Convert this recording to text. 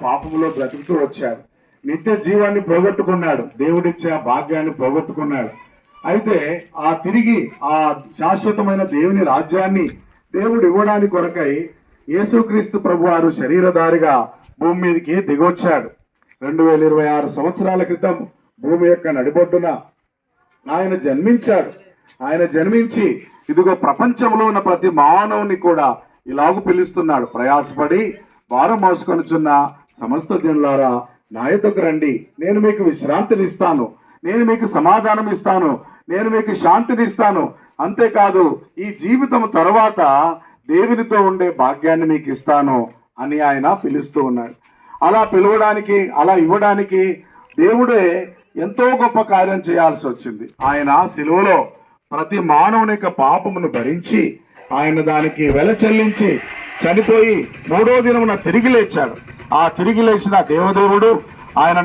పాపములో బ్రతుకుతూ వచ్చాడు. నిత్య జీవాన్ని పోగొట్టుకున్నాడు, దేవుడిచ్చే ఆ భాగ్యాన్ని పోగొట్టుకున్నాడు. అయితే తిరిగి ఆ శాశ్వతమైన దేవుని రాజ్యాన్ని దేవుడు ఇవ్వడానికి కొరకై యేసుక్రీస్తు ప్రభువారు శరీరధారిగా భూమి మీదకి దిగొచ్చాడు. 2026 సంవత్సరాల క్రితం భూమి యొక్క నడిబొడ్డున ఆయన జన్మించాడు. ఆయన జన్మించి ఇదిగో ప్రపంచంలో ఉన్న ప్రతి మానవుని కూడా ఇలాగూ పిలుస్తున్నాడు, ప్రయాసపడి భారం మోసుకొనుచున్న సమస్త జనులారా నా యొద్దకు రండి, నేను మీకు విశ్రాంతినిస్తాను, నేను మీకు సమాధానం ఇస్తాను, నేను మీకు శాంతినిస్తాను. అంతేకాదు ఈ జీవితం తర్వాత దేవునితో ఉండే భాగ్యాన్ని మీకు ఇస్తాను అని ఆయన పిలుస్తూ ఉన్నాడు. అలా పిలవడానికి, అలా ఇవ్వడానికి దేవుడే ఎంతో గొప్ప కార్యం చేయాల్సి వచ్చింది. ఆయన సిలువలో ప్రతి మానవుని యొక్క పాపమును భరించి ఆయన దానికి వెల చెల్లించి చనిపోయి 3వ దినమున తిరిగి లేచాడు. ఆ తిరిగి లేచిన దేవదేవుడు ఆయన